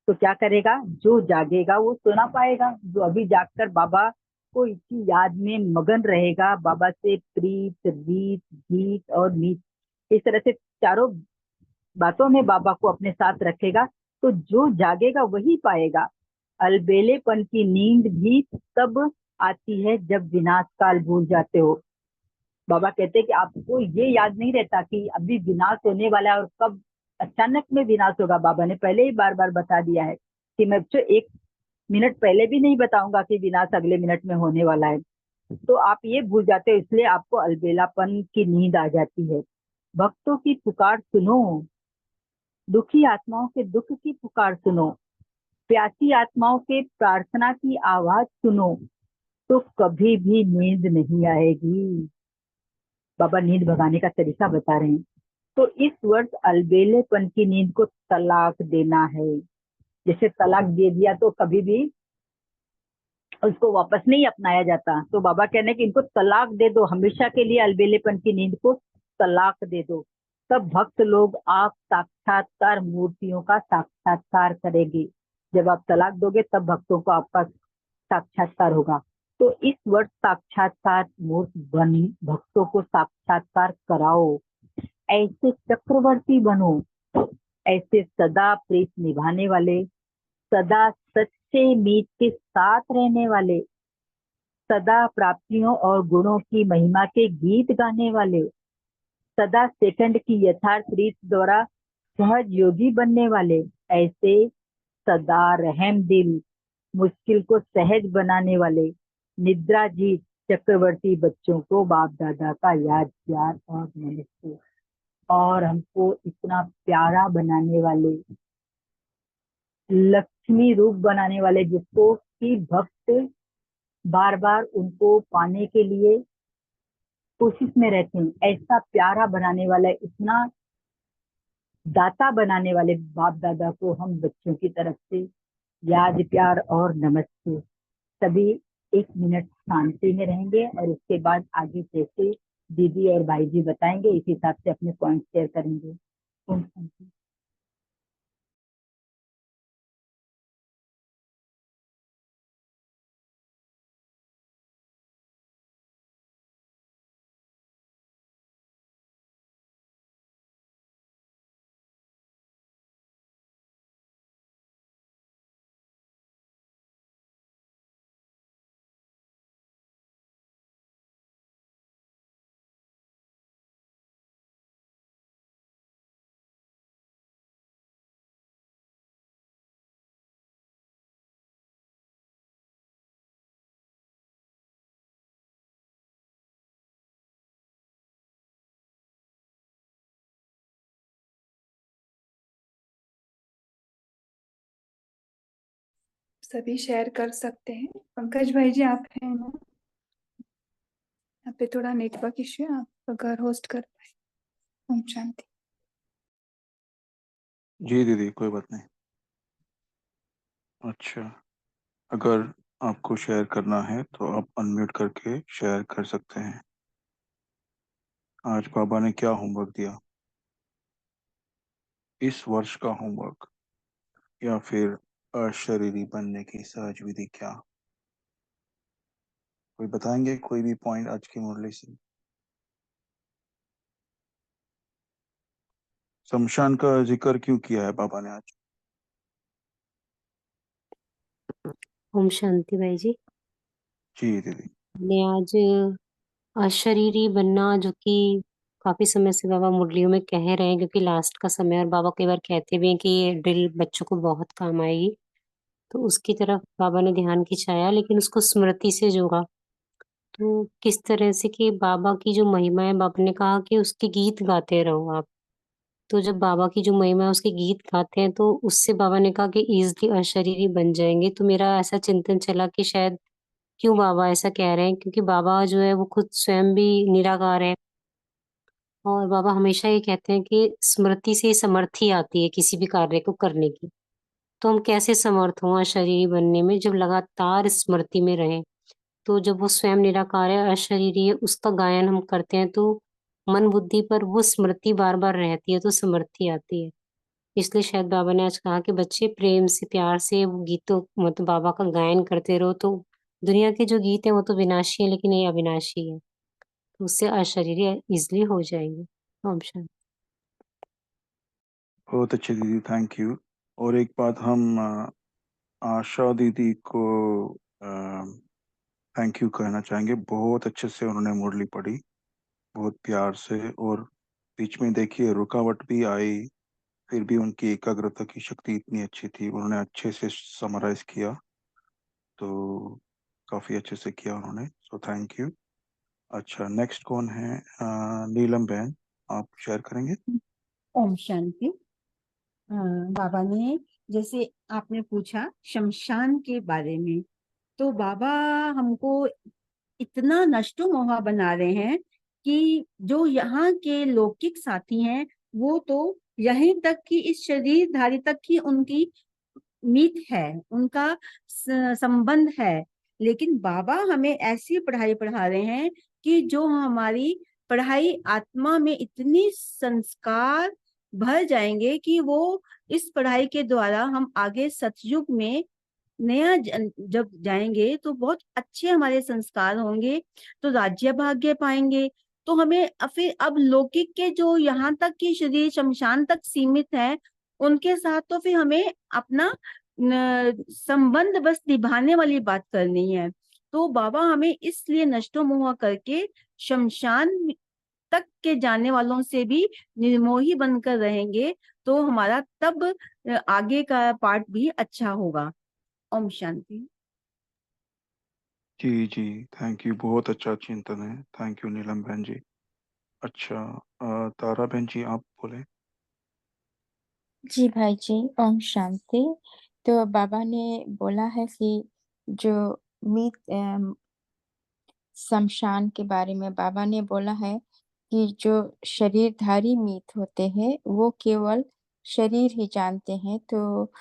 तो क्या करेगा? जो जागेगा वो सोना पाएगा। जो अभी जागकर बाबा को इसकी याद में मगन रहेगा, बाबा से प्रीत, रीत, गीत और मीत, इस तरह से चारों बातों में बाबा को अपने साथ रखेगा, तो जो जागेगा वही पाएगा। अलबेलेपन की नींद भी तब आती है जब विनाश काल भूल जाते हो। बाबा कहते हैं कि आपको ये याद नहीं रहता कि अभी विनाश होने वाला है और कब अचानक में विनाश होगा। बाबा ने पहले ही बार बार बता दिया है कि मैं तो 1 मिनट पहले भी नहीं बताऊंगा कि विनाश अगले मिनट में होने वाला है। तो आप ये भूल जाते हो, इसलिए आपको अलबेलापन की नींद आ जाती है। भक्तों की पुकार सुनो, दुखी आत्माओं के दुख की पुकार सुनो, प्यासी आत्माओं के प्रार्थना की आवाज सुनो, तो कभी भी नींद नहीं आएगी। बाबा नींद भगाने का तरीका बता रहे हैं। तो इस वर्ष अलबेलेपन की नींद को तलाक देना है। जैसे तलाक दे दिया तो कभी भी उसको वापस नहीं अपनाया जाता। तो बाबा कहने कि इनको तलाक दे दो, हमेशा के लिए अलबेलेपन की नींद को तलाक दे दो। तब भक्त लोग आप साक्षात्कार मूर्तियों का साक्षात्कार करेंगे। जब आप तलाक दोगे तब भक्तों को आपका साक्षात्कार होगा। तो इस वर्ष साक्षात्कार मूर्त बन भक्तों को साक्षात्कार कराओ। ऐसे चक्रवर्ती बनो, ऐसे सदा प्रीत निभाने वाले, सदा सच्चे मीत के साथ रहने वाले, सदा प्राप्तियों और गुणों की महिमा के गीत गाने वाले, सदा सेकंड की यथार्थ रीत द्वारा सहज योगी बनने वाले, ऐसे सदा रहम दिल, मुश्किल को सहज बनाने वाले, निद्रा जीत चक्रवर्ती बच्चों को बाप दादा का याद, प्यार और नमस्ते। और हमको इतना प्यारा बनाने वाले, लक्ष्मी रूप बनाने वाले, जिसको कि भक्त बार बार उनको पाने के लिए कोशिश में रहते हैं, ऐसा प्यारा बनाने वाला, इतना दाता बनाने वाले बाप दादा को हम बच्चों की तरफ से याद, प्यार और नमस्ते। सभी 1 मिनट शांति में रहेंगे और उसके बाद आगे जैसे दीदी और भाई जी बताएंगे इस हिसाब से अपने पॉइंट शेयर करेंगे। ओम शांति। सभी शेयर कर सकते हैं। पंकज भाई जी आप हैं ना? यहाँ पे थोड़ा नेटवर्क इश्यू है, आप अगर होस्ट कर पाए। ओम शांति। जी दीदी, कोई बात नहीं। अच्छा, अगर आपको शेयर करना है तो आप अनम्यूट करके शेयर कर सकते हैं। आज बाबा ने क्या होमवर्क दिया, इस वर्ष का होमवर्क, या फिर अशरीरी बनने की सहज विधि क्या? कोई बताएंगे कोई भी पॉइंट आज की मुरली से? शमशान का जिक्र क्यों किया है बाबा ने आज? ओम शांति भाई जी। जी दीदी। हमने आज अशरीरी बनना, जो कि काफी समय से बाबा मुरलियों में कह रहे हैं, क्योंकि लास्ट का समय है और बाबा कई बार कहते भी हैं कि ये ड्रिल बच्चों को बहुत काम आएगी, तो उसकी तरफ बाबा ने ध्यान खिंचाया, लेकिन उसको स्मृति से जोड़ा। तो किस तरह से कि बाबा की जो महिमा है, बाबा ने कहा कि उसके गीत गाते रहो आप। तो जब बाबा की जो महिमा है उसके गीत गाते हैं, तो उससे बाबा ने कहा कि इजली अशरीरी बन जाएंगे। तो मेरा ऐसा चिंतन चला कि शायद क्यों बाबा ऐसा कह रहे हैं, क्योंकि बाबा जो है वो खुद स्वयं भी निराकार है, और बाबा हमेशा ये कहते हैं कि स्मृति से समर्थी आती है किसी भी कार्य को करने की। तो हम कैसे समर्थ हों अशरीरी बनने में, जब लगातार स्मृति में रहें। तो जब वो स्वयं निराकार है, अशरीरी है, उसका गायन हम करते हैं, तो मन बुद्धि पर वो स्मृति बार बार रहती है, तो समृद्धि आती है। इसलिए शायद बाबा ने आज कहा कि बच्चे प्रेम से प्यार से वो गीतों मतलब बाबा का गायन करते रहो, तो दुनिया के जो गीत हैं वो तो विनाशी है, लेकिन ये अविनाशी है, तो उससे अशरीरी इजिली हो जाएंगे। ओम शांति। बहुत अच्छे दीदी, थैंक यू। और एक बात हम आशा दीदी को थैंक यू कहना चाहेंगे। बहुत अच्छे से उन्होंने मुरली पढ़ी, बहुत प्यार से। और बीच में देखिए रुकावट भी आई, फिर भी उनकी एकाग्रता की शक्ति इतनी अच्छी थी, उन्होंने अच्छे से समराइज किया, तो काफी अच्छे से किया उन्होंने, सो थैंक यू। अच्छा, नेक्स्ट कौन है? नीलम बहन, आप शेयर करेंगे? ओम शांति। बाबा ने जैसे आपने पूछा शमशान के बारे में, तो बाबा हमको इतना नष्टो मोहा बना रहे हैं कि जो यहाँ के लौकिक साथी हैं वो तो यहीं तक कि इस शरीरधारी तक ही उनकी मीत है, उनका संबंध है। लेकिन बाबा हमें ऐसी पढ़ाई पढ़ा रहे हैं कि जो हमारी पढ़ाई आत्मा में इतनी संस्कार भर जाएंगे कि वो इस पढ़ाई के द्वारा हम आगे सतयुग में नया जब जाएंगे तो बहुत अच्छे हमारे संस्कार होंगे, तो राज्य भाग्य पाएंगे। तो हमें फिर अब लौकिक के जो यहाँ तक की शरीर शमशान तक सीमित है उनके साथ तो फिर हमें अपना संबंध बस निभाने वाली बात करनी है। तो बाबा हमें इसलिए नष्टो मोह करके शमशान तक के जाने वालों से भी निर्मोही बनकर रहेंगे, तो हमारा तब आगे का पार्ट भी अच्छा होगा। ओम शांति। जी जी, थैंक यू, बहुत अच्छा चिंतन है, थैंक यू नीलम बहन जी। अच्छा, तारा बहन जी आप बोले। जी भाई जी, ओम शांति। तो बाबा ने बोला है कि जो मीत शमशान के बारे में बाबा ने बोला है कि जो शरीरधारी मीत होते हैं वो केवल शरीर ही जानते हैं, तो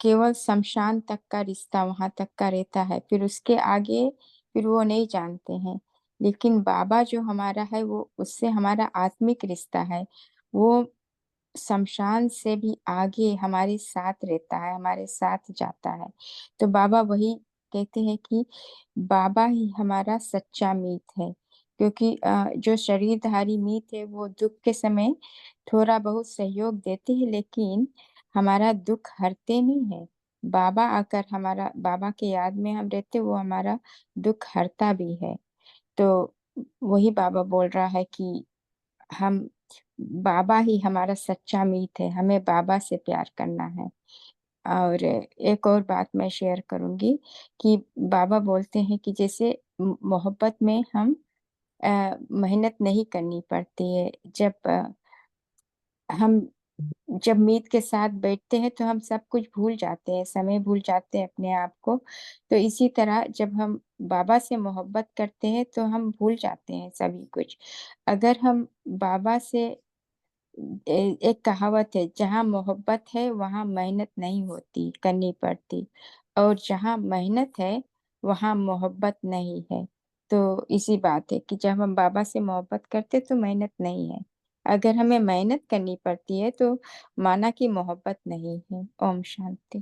केवल शमशान तक का रिश्ता वहां तक का रहता है, फिर उसके आगे फिर वो नहीं जानते हैं। लेकिन बाबा जो हमारा है वो उससे हमारा आत्मिक रिश्ता है, वो शमशान से भी आगे हमारे साथ रहता है, हमारे साथ जाता है। तो बाबा वही कहते हैं कि बाबा ही हमारा सच्चा मीत है, क्योंकि जो शरीरधारी मीत है वो दुख के समय थोड़ा बहुत सहयोग देते हैं, लेकिन हमारा दुख हरते नहीं है। बाबा आकर हमारा बाबा के याद में हम रहते, वो हमारा दुख हरता भी है। तो वही बाबा बोल रहा है कि हम बाबा ही हमारा सच्चा मीत है, हमें बाबा से प्यार करना है। और एक और बात मैं शेयर करूंगी कि बाबा बोलते हैं कि जैसे मोहब्बत में हम मेहनत नहीं करनी पड़ती है। जब हम जब मीत के साथ बैठते हैं तो हम सब कुछ भूल जाते हैं, समय भूल जाते हैं अपने आप को। तो इसी तरह जब हम बाबा से मोहब्बत करते हैं तो हम भूल जाते हैं सभी कुछ। अगर हम बाबा से एक कहावत है, जहाँ मोहब्बत है वहाँ मेहनत नहीं होती, करनी पड़ती, और जहाँ मेहनत है वहाँ मोहब्बत नहीं है। तो इसी बात है कि जब हम बाबा से मोहब्बत करते तो मेहनत नहीं है। अगर हमें मेहनत करनी पड़ती है तो माना कि मोहब्बत नहीं है। ओम शांति।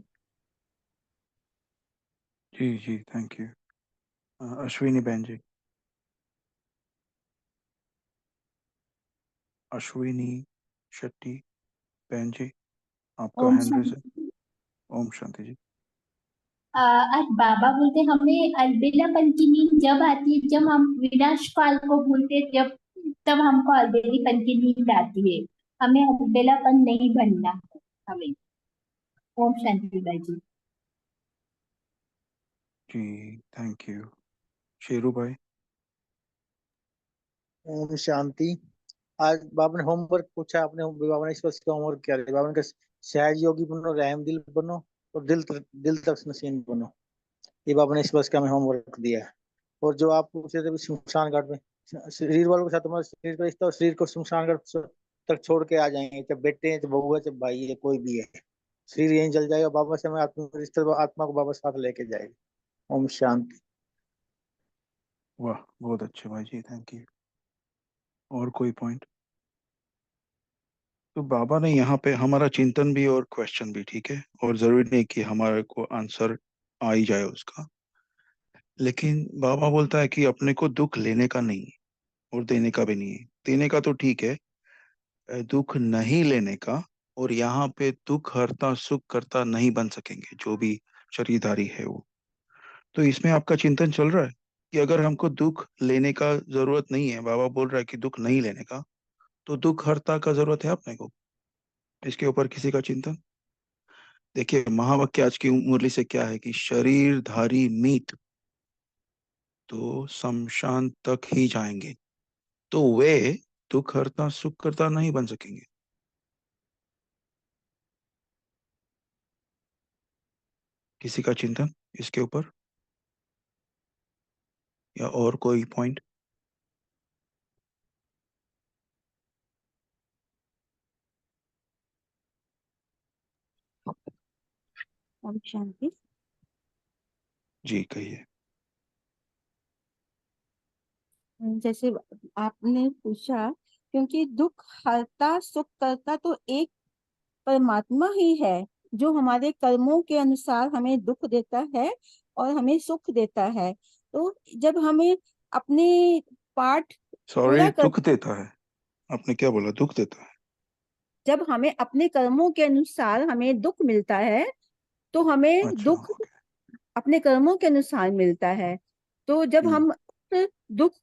जी जी, थैंक यू। अश्विनी बहन जी, अश्विनी शेट्टी बहन जी, आपका ओम हैंड रेज है। शांति। ओम शांति जी। आज बाबा बोलते हमें अलबेलापन की नींद जब आती है जब हम विनाश काल को भूलते हैं, जब तब हमको अलबेलीपन की नींद आती है। हमें अलबेलापन नहीं बनना है हमें। ओम शांति बाजी। जी, थैंक यू। शेरू भाई। ओम शांति। आज बाबा ने होमवर्क पूछा, आपने बाबा ने इस पर क्या होमवर्क किया? बाबा ने कहा सहज योगी बनो, रहम दिल बनो और दिल तक नसीन बनो। ये बाबा ने इस वर्ष का हमें होमवर्क दिया है। और जो आप पूछ रहे थे भी शमशान घाट में, शरीर वालों के साथ तुम्हारे शरीर का रिश्ता, और शरीर को शमशान घाट तक छोड़ के आ जाएंगे, चाहे बेटे हैं, चाहे बहू है, चाहे भाई है, कोई भी है। शरीर यहीं जल जाएगा, बाबा से हमें आत्मा रिश्ता, आत्मा को बाबा साथ लेके जाएगा। ओम शांति। वाह, बहुत अच्छे भाई जी, थैंक यू। और कोई पॉइंट? तो बाबा ने यहाँ पे हमारा चिंतन भी और क्वेश्चन भी, ठीक है, और जरूरी नहीं कि हमारे को आंसर आ ही जाए उसका, लेकिन बाबा बोलता है कि अपने को दुख लेने का नहीं है और देने का भी नहीं है। देने का तो ठीक है, दुख नहीं लेने का। और यहाँ पे दुख हरता सुख करता नहीं बन सकेंगे जो भी शरीरधारी है वो। तो इसमें आपका चिंतन चल रहा है कि अगर हमको दुख लेने का जरूरत नहीं है, बाबा बोल रहा है कि दुख नहीं लेने का, तो दुख हरता का जरूरत है अपने को। इसके ऊपर किसी का चिंतन? देखिए, महावाक्य आज की मुरली से क्या है कि शरीरधारी मीत तो शमशान तक ही जाएंगे, तो वे दुख हरता सुख करता नहीं बन सकेंगे। किसी का चिंतन इसके ऊपर, या और कोई पॉइंट? ओम शांति। जी कहिए। जैसे आपने पूछा, क्योंकि दुख हरता सुख करता तो एक परमात्मा ही है, जो हमारे कर्मों के अनुसार हमें दुख देता है और हमें सुख देता है। तो जब हमें अपने पाठ सॉरी, पूरा कर, दुख देता है? आपने क्या बोला, दुख देता है? जब हमें अपने कर्मों के अनुसार हमें दुख मिलता है, तो हमें अच्छा, दुख ओके। अपने कर्मों के अनुसार मिलता है। तो जब हम्म। हम दुख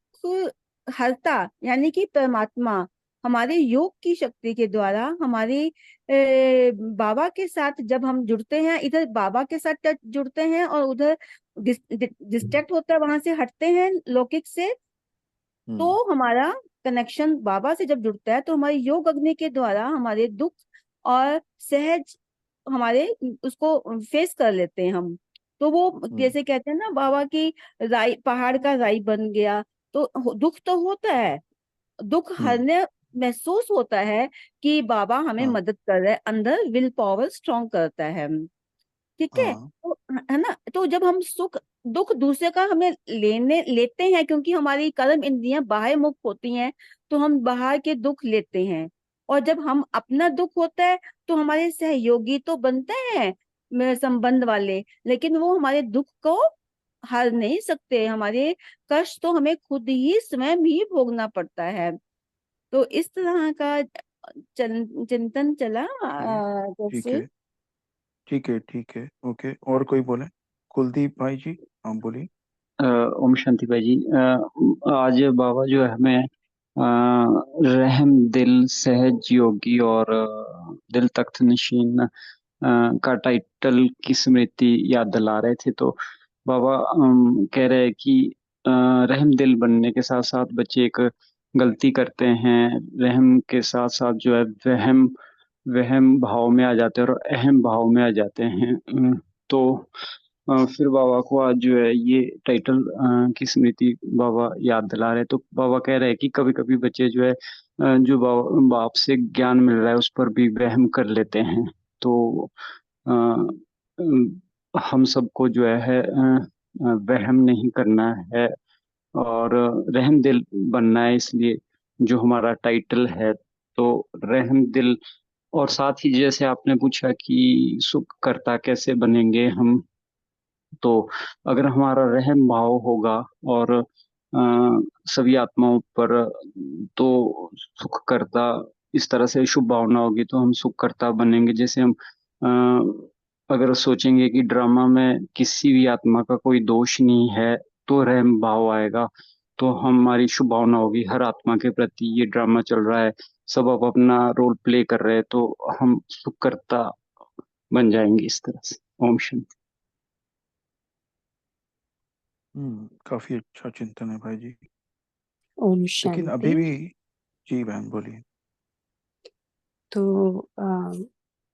हरता यानी कि परमात्मा हमारे योग की शक्ति के द्वारा हमारे बाबा के साथ जब हम जुड़ते हैं, इधर बाबा के साथ जुड़ते हैं और उधर डिस्ट्रैक्ट होता है, वहां से हटते हैं लौकिक से, तो हम्म। हमारा कनेक्शन बाबा से जब जुड़ता है तो हमारे योग अग्नि के द्वारा हमारे दुख और सहज हमारे उसको फेस कर लेते हैं हम। तो वो हम्म। जैसे कहते हैं ना, बाबा की राई पहाड़ का राई बन गया। तो दुख तो होता है, दुख हम्म। हरने महसूस होता है कि बाबा हमें हाँ। मदद कर रहे हैं, अंदर विल पावर स्ट्रॉन्ग करता है। ठीक है, हाँ। तो है ना। तो जब हम सुख दुख दूसरे का हमें लेते हैं, क्योंकि हमारी कर्म इंद्रियां बाह्य मुख होती हैं, तो हम बाहर के दुख लेते हैं। और जब हम अपना दुख होता है तो हमारे सहयोगी तो बनते हैं संबंध वाले, लेकिन वो हमारे दुख को हर नहीं सकते। हमारे कष्ट तो हमें खुद ही स्वयं ही भोगना पड़ता है। तो इस तरह का चिंतन चला ओके, ठीक जैसे। है, ठीक है, ठीक है, ओके। और कोई बोले? कुलदीप भाई जी, हाँ बोलिए। ओम शांति भाई जी। आज बाबा जो है हमें रहम दिल सहज योगी और दिल तख्त नशीन का टाइटल की स्मृति याद दिला रहे थे। तो बाबा कह रहे हैं कि रहम दिल बनने के साथ साथ बच्चे एक गलती करते हैं, रहम के साथ साथ जो है वहम वहम भाव में आ जाते हैं और अहम भाव में आ जाते हैं। तो फिर बाबा को आज जो है ये टाइटल की स्मृति बाबा याद दिला रहे हैं। तो बाबा कह रहे हैं कि कभी कभी बच्चे जो है जो बाप से ज्ञान मिल रहा है उस पर भी वहम कर लेते हैं। तो अ, हम सबको जो है वहम नहीं करना है और रहम दिल बनना है। इसलिए जो हमारा टाइटल है तो रहम दिल। और साथ ही जैसे आपने पूछा कि सुख करता कैसे बनेंगे हम, तो अगर हमारा रहम भाव होगा और सभी आत्माओं पर तो सुख करता इस तरह से शुभ भावना होगी तो हम सुख करता बनेंगे। जैसे हम अगर सोचेंगे कि ड्रामा में किसी भी आत्मा का कोई दोष नहीं है तो रहम भाव आएगा, तो हमारी शुभ भावना होगी हर आत्मा के प्रति। ये ड्रामा चल रहा है, सब अब अपना रोल प्ले कर रहे हैं, तो हम सुख करता बन जाएंगे इस तरह से। ओम शांति। काफी अच्छा चिंतन है भाई जी। ओम लेकिन अभी शांति। भी जी बहन बोलिए। तो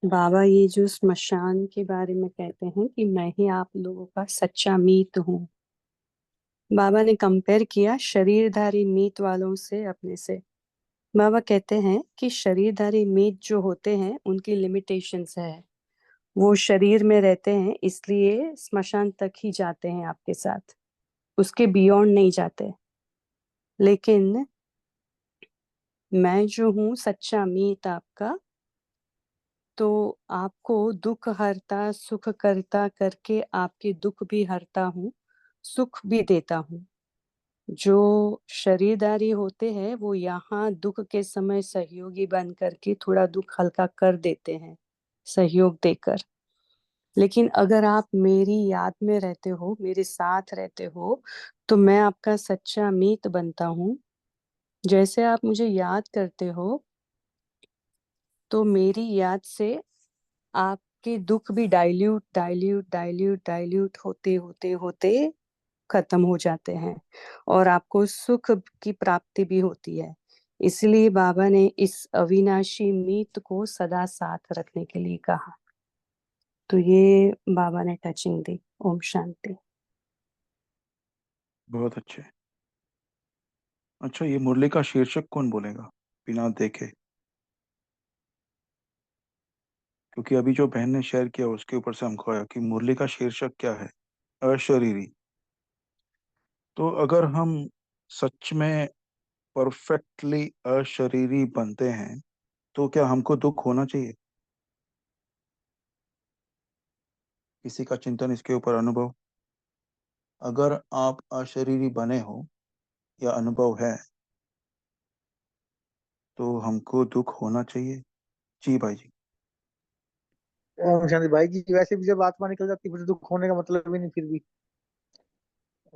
बाबा ये जो स्मशान के बारे में कहते हैं कि मैं ही आप लोगों का सच्चा मीत हूँ। बाबा ने कंपेयर किया शरीरधारी मीत वालों से अपने से। बाबा कहते हैं कि शरीरधारी मीत जो होते हैं उनकी लिमिटेशंस है। वो शरीर में रहते हैं इसलिए स्मशान तक ही जाते हैं आपके साथ, उसके बियॉन्ड नहीं जाते। लेकिन मैं जो हूँ सच्चा मीत आपका, तो आपको दुख हरता सुख करता करके आपके दुख भी हरता हूँ, सुख भी देता हूँ। जो शरीरदारी होते हैं वो यहाँ दुख के समय सहयोगी बन करके थोड़ा दुख हल्का कर देते हैं सहयोग देकर। लेकिन अगर आप मेरी याद में रहते हो, मेरे साथ रहते हो, तो मैं आपका सच्चा मीत बनता हूँ। जैसे आप मुझे याद करते हो तो मेरी याद से आपके दुख भी डाइल्यूट होते होते होते खत्म हो जाते हैं और आपको सुख की प्राप्ति भी होती है। इसलिए बाबा ने इस अविनाशी मीत को सदा साथ रखने के लिए कहा। तो ये बाबा ने टचिंग दी। ओम शांति। बहुत अच्छे। अच्छा, ये मुरली का शीर्षक कौन बोलेगा बिना देखे? क्योंकि अभी जो बहन ने शेयर किया उसके ऊपर से हमको आया कि मुरली का शीर्षक क्या है? अशरीरी। तो अगर हम सच में परफेक्टली अशरीरी बनते हैं तो क्या हमको दुख होना चाहिए? किसी का चिंतन इसके ऊपर, अनुभव? अगर आप अशरीरी बने हो या अनुभव है तो हमको दुख होना चाहिए? जी भाई जी। ओम शांति भाई जी, वैसे भी जब आत्मा निकल जाती है फिर दुख होने का मतलब ही नहीं फिर भी।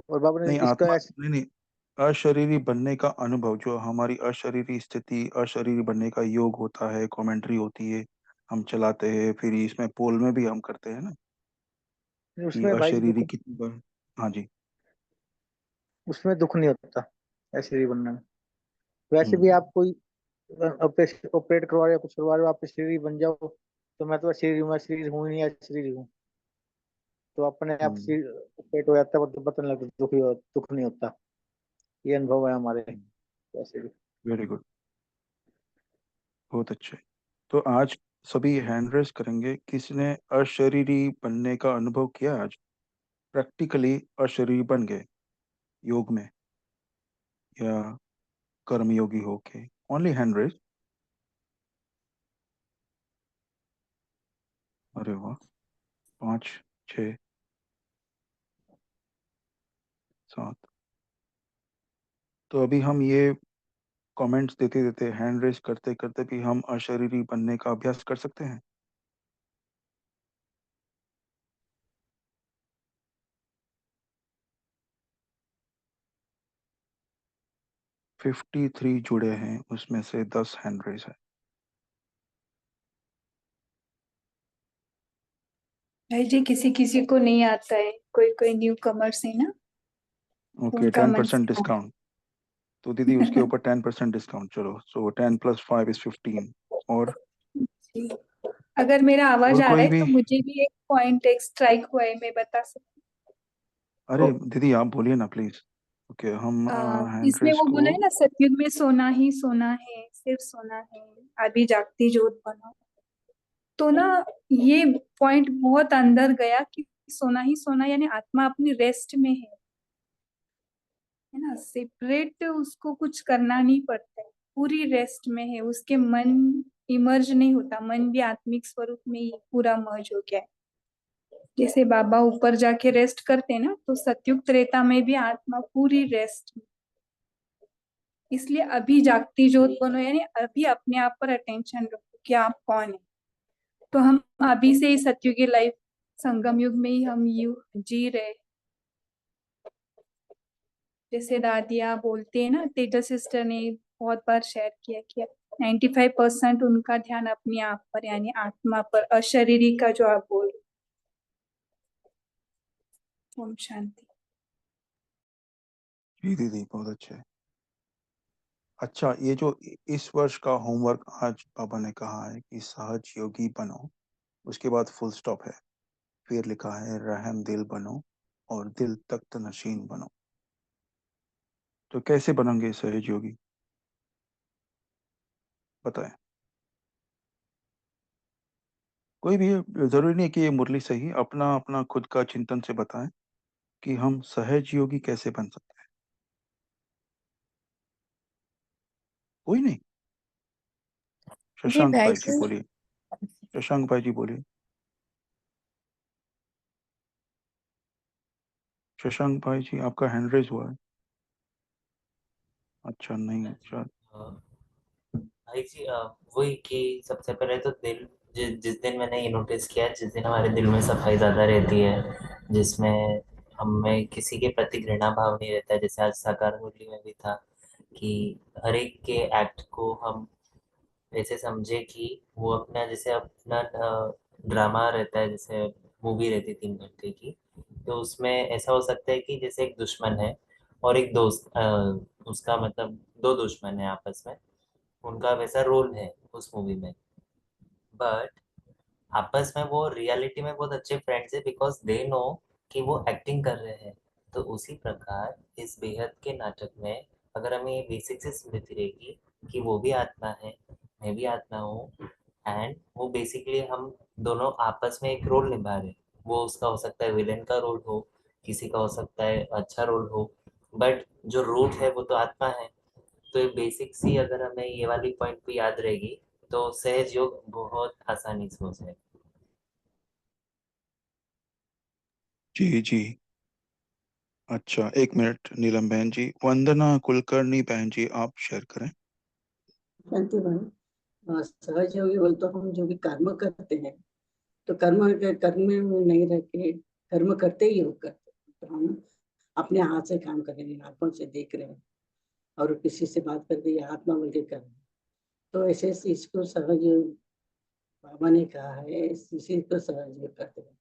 और बाबा ने नहीं, इसका आत्मा नहीं नहीं, अशरीरी बनने का अनुभव, जो हमारी अशरीरी स्थिति, अशरीरी बनने का योग होता है, कमेंट्री होती है, हम चलाते हैं, फिर इसमें पोल में भी हम करते हैं ना कि उसमें भाई जी अशरीरी दुख, कितनी बार। हाँ जी। उसमें दुख नहीं होता ऐसे ही बनने में। वैसे भी हम्म आप कोई ऑपरेट करवा रहे हो, कुछ करवा रहे हो, आप शरीर बन जाओ तो मैं तो शरीर हूँ, मैं शरीर हूँ ही नहीं, शरीर हूँ, तो अपने आप हम्म शरीर ऑपरेट हो जाता है तो पता नहीं लगता, दुख नहीं होता। ये अनुभव है हमारे वैसे भी। वेरी गुड, बहुत अच्छे। तो आज सभी हैंड रेस करेंगे, किसने अशरीरी बनने का अनुभव किया आज, प्रैक्टिकली अशरीरी बन गए योग में या कर्म योगी होके? Only hand raise. अरे वाह, 5 6 7। तो अभी हम ये कमेंट्स देते देते, हैंड रेस करते करते भी हम अशरीरी बनने का अभ्यास कर सकते हैं। 53 जुड़े हैं, उसमें से 10 हैंड रेस है। भाई जी किसी किसी को नहीं आता है, कोई कोई न्यू कमर्स है ना, तो ओके, उनका मन 10% डिस्काउंट। तो दीदी उसके ऊपर 10% डिस्काउंट, चलो। सो 10 + 5 = 15। और जी। अगर मेरा आवाज और आ रहा कोई है भी? तो मुझे भी एक पॉइंट एक स्ट्राइक हुआ है, मैं बता सकती अरे दीदी आप बोलिए ना प्लीज। ओके हम हूँ। हैंड इसमें रेस वो को। बोला है ना, सतयुग में सोना ही सोना है, सिर्फ सोना है, अभी जागती जोत बनो। तो ना ये पॉइंट बहुत अंदर गया कि सोना ही सोना यानी आत्मा अपनी रेस्ट में है ना, सेपरेट उसको कुछ करना नहीं पड़ता है, पूरी रेस्ट में है, उसके मन इमर्ज नहीं होता, मन भी आत्मिक स्वरूप में ही पूरा मर्ज हो गया है। जैसे बाबा ऊपर जाके रेस्ट करते हैं ना, तो सतयुग त्रेता में भी आत्मा पूरी रेस्ट में। इसलिए अभी जागती जोत बनो यानी अभी अपने आप पर अटेंशन रखो कि आप कौन है। तो हम अभी से ही सतयुगी लाइफ संगम युग में ही हम जी रहे। जैसे दादिया बोलते हैं ना, तेजस सिस्टर ने बहुत बार शेयर किया कि 95% उनका ध्यान अपने आप पर यानी आत्मा पर, अशरीरी का जो आप बोल रहे। ओम शांति। जी दीदी बहुत अच्छे। अच्छा ये जो इस वर्ष का होमवर्क आज पापा ने कहा है कि सहज योगी बनो, उसके बाद फुल स्टॉप है, फिर लिखा है रहम दिल बनो और दिल तख्त नशीन बनो। तो कैसे बनेंगे सहज योगी बताएं। कोई भी जरूरी नहीं कि ये मुरली से ही, अपना अपना खुद का चिंतन से बताएं कि हम सहज योगी कैसे बन सकते हैं। कोई नहीं। जी शशांक भाई भाई जी जी। बोलिए। शशांक भाई जी बोलिए। शशांक भाई जी आपका हैंड रेज हुआ है। अच्छा नहीं शायद। भाई जी वही कि सबसे पहले तो दिल, जिस दिन मैंने ये नोटिस किया, जिस दिन हमारे दिल में सफाई ज्यादा रहती है, जिसमें हमें किसी के प्रति घृणा भाव नहीं रहता है, जैसे आज साकार मुरली में भी था कि हर एक के एक्ट को हम ऐसे समझे कि वो अपना, जैसे अपना ड्रामा रहता है, जैसे मूवी रहती है 3 घंटे की, तो उसमें ऐसा हो सकता है कि जैसे एक दुश्मन है और एक दोस्त, उसका मतलब दो दुश्मन है आपस में, उनका वैसा रोल है उस मूवी में, बट आपस में वो रियलिटी में बहुत अच्छे फ्रेंड्स है बिकॉज दे नो कि वो एक्टिंग कर रहे हैं। तो उसी प्रकार इस बेहद के नाटक में अगर हमें ये बेसिक से स्मृति रहेगी कि वो भी आत्मा है, मैं भी आत्मा हूँ, एंड वो बेसिकली हम दोनों आपस में एक रोल निभा रहे हैं। वो उसका हो सकता है विलेन का रोल हो, किसी का हो सकता है अच्छा रोल हो, बट जो रूट है वो तो आत्मा है। तो ये बेसिक सी अगर हमें ये वाली पॉइंट भी याद रहेगी तो सहज योग बहुत आसानी से हो जाएगा। जी जी। अच्छा एक मिनट नीलम बहन जी, वंदना कुलकर्णी बहन जी आप शेयर करें। शांति भाई, सहज योगी बोल तो हम जो भी कर्म करते हैं, तो कर्म में नहीं रह के कर्म करते ही योग करते हैं। तो हम अपने हाथ से काम कर रहे हैं, आंखों से देख रहे हैं और किसी से बात करके ये आत्मा बोल के कर रहे हैं, तो ऐसे इसको सहज योग बाबा ने कहा है, इसी को सहज योग करते हैं।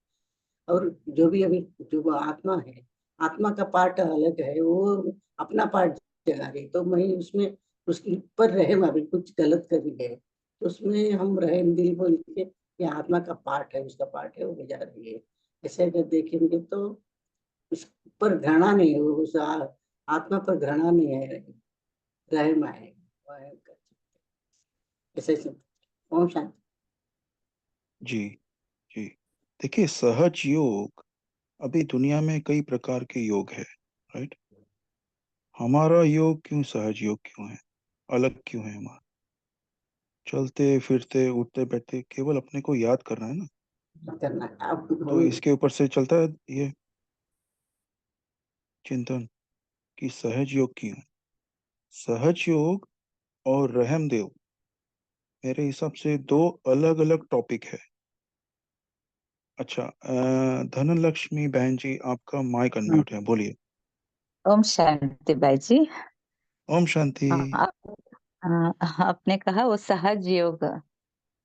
और जो भी अभी जो वो आत्मा है, आत्मा का पार्ट अलग है, वो अपना पार्ट जगा रही, तो मैं उसमें उसके ऊपर रहम अभी कुछ गलत कर रही है, तो उसमें हम रहम दिल बोल के ये आत्मा का पार्ट है, उसका पार्ट है, वो बजा रही है। ऐसे अगर देखेंगे तो उस पर घृणा नहीं है, उस आत्मा पर घृणा नहीं है, रहम है। ऐसे ओम शांति। जी जी। देखिए सहज योग, अभी दुनिया में कई प्रकार के योग है, राइट। हमारा योग क्यों सहज योग क्यों है, अलग क्यों है हमारा? चलते फिरते उठते बैठते केवल अपने को याद करना है ना, करना आप तो इसके ऊपर से चलता है ये चिंतन कि सहज योग क्यों है। सहज योग और रहम देव मेरे हिसाब से दो अलग अलग टॉपिक है। अच्छा धनलक्ष्मी बहन जी आपका माइक अनम्यूट है, बोलिए। ओम शांति भाई जी। ओम शांति। आपने कहा वो सहज योग,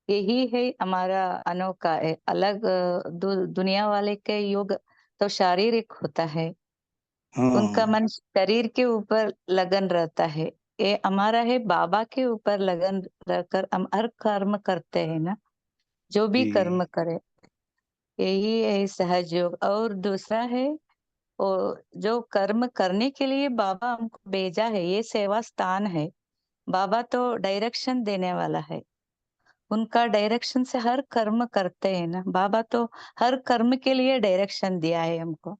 यही है हमारा अनोखा है, अलग दुनिया वाले के योग तो शारीरिक होता है, उनका हाँ मन शरीर के ऊपर लगन रहता है। ये हमारा है बाबा के ऊपर लगन रहकर हम हर कर्म करते हैं ना, जो भी जी कर्म करे, यही है सहज योग। और दूसरा है वो जो कर्म करने के लिए बाबा हमको भेजा है, ये सेवा स्थान है। बाबा तो डायरेक्शन देने वाला है, उनका डायरेक्शन से हर कर्म करते हैं ना। बाबा तो हर कर्म के लिए डायरेक्शन दिया है हमको,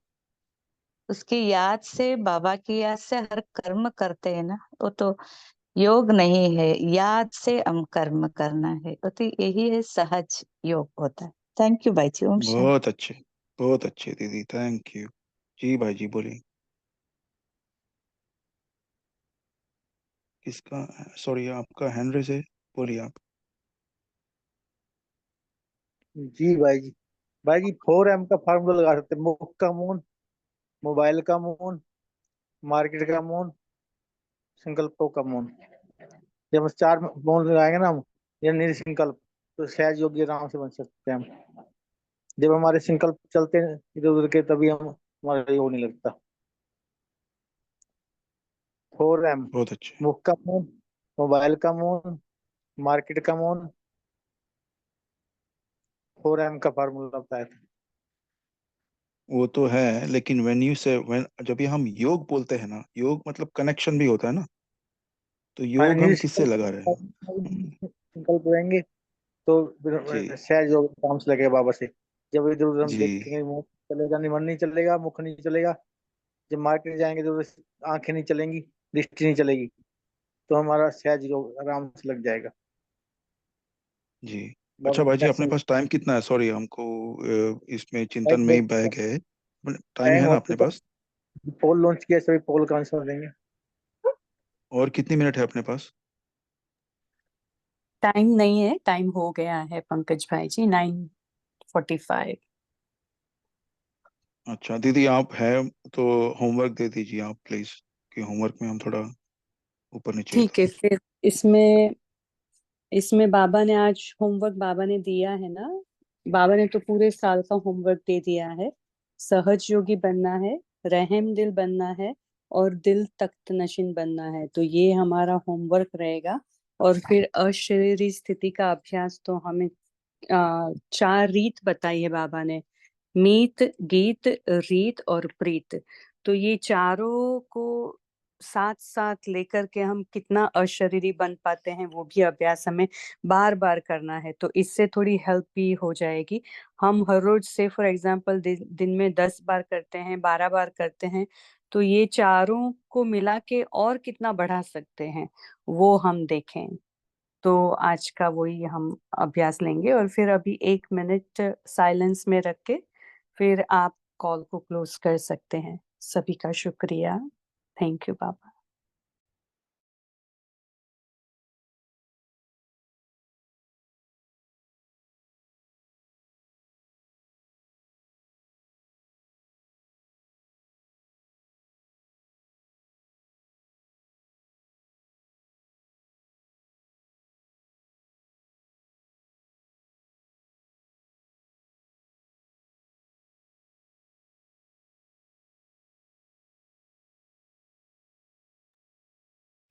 उसकी याद से, बाबा की याद से हर कर्म करते हैं ना। वो तो योग नहीं है, याद से हम कर्म करना है, वो तो यही है सहज योग होता है। थैंक यू भाई जी। ओम शांति। बहुत अच्छे दीदी, थैंक यू। जी भाई जी बोलिए। किसका? सॉरी, आपका हैंड रेज है, बोलिए आप। जी भाई जी 4M का फार्मूला लगा सकते हैं। मुख का मौन, मोबाइल का मौन, मार्केट का मौन, संकल्पों का मौन। जब हम 4 मौन लगाएंगे ना हम, या निर्संकल्प, तो सहज योगी आराम से बन सकते हैं हम। जब हमारे संकल्प चलते हैं इधर उधर के, तभी हम हमारा योग नहीं लगता। 4M, बहुत अच्छे। मुख का मौन, मोबाइल का मौन, मार्केट का मौन, 4M का फार्मूला बताया था। वो तो है, लेकिन जब भी हम योग बोलते हैं ना, योग मतलब कनेक्शन भी होता है ना, तो हाँ, योग हम किससे लगा रहे हैं? संकल्प रहेंगे तो जी सहज योग काम से लगेगा बाबा से। जब इधर उधर हम जी देखेंगे, मुंह चलेगा नहीं, मन नहीं चलेगा, मुख नहीं चलेगा। जब मार्केट जाएंगे तो आंखें नहीं चलेंगी, दृष्टि नहीं चलेगी, तो हमारा सहज योग आराम से लग जाएगा। जी। बाबा अच्छा ने भाई जी, अपने कैसे पास टाइम कितना है? सॉरी, हमको इसमें चिंतन में ही बह टाइम गए। टाइम है ना हो अपने चुका, पास? पोल लॉन्च किया, सभी पोल का आंसर देंगे। और कितनी मिनट है अपने पास? टाइम नहीं है, टाइम हो गया है पंकज भाई जी, 9:45। अच्छा दीदी, आप हैं तो होमवर्क दे दीजिए आप प्लीज, कि होमवर्क में हम थोड़ा ऊपर नीचे ठीक है, फिर इसमें इसमें बाबा ने आज होमवर्क बाबा ने दिया है ना। बाबा ने तो पूरे साल का होमवर्क दे दिया है। सहज योगी बनना है, रहम दिल बनना है, और दिल तख्त नशीन बनना है। तो ये हमारा होमवर्क रहेगा। और फिर अशरीरी स्थिति का अभ्यास तो हमें 4 रीत बताई है बाबा ने। मीत, गीत, रीत और प्रीत। तो ये चारों को साथ साथ लेकर के हम कितना अशरीरी बन पाते हैं, वो भी अभ्यास हमें बार बार करना है। तो इससे थोड़ी हेल्प भी हो जाएगी। हम हर रोज से फॉर एग्जांपल दिन में 10 बार करते हैं, 12 बार करते हैं, तो ये चारों को मिला के और कितना बढ़ा सकते हैं वो हम देखें। तो आज का वही हम अभ्यास लेंगे। और फिर अभी 1 मिनट साइलेंस में रख के फिर आप कॉल को क्लोज कर सकते हैं। सभी का शुक्रिया। थैंक यू बाबा।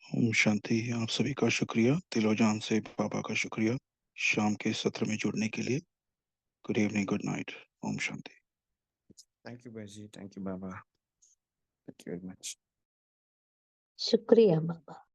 ओम शांति। आप सभी का शुक्रिया, दिलो जान से बाबा का शुक्रिया शाम के सत्र में जुड़ने के लिए। गुड इवनिंग, गुड नाइट, ओम शांति। थैंक यू भाई जी, थैंक यू बाबा, थैंक यू वेरी मच। शुक्रिया बाबा।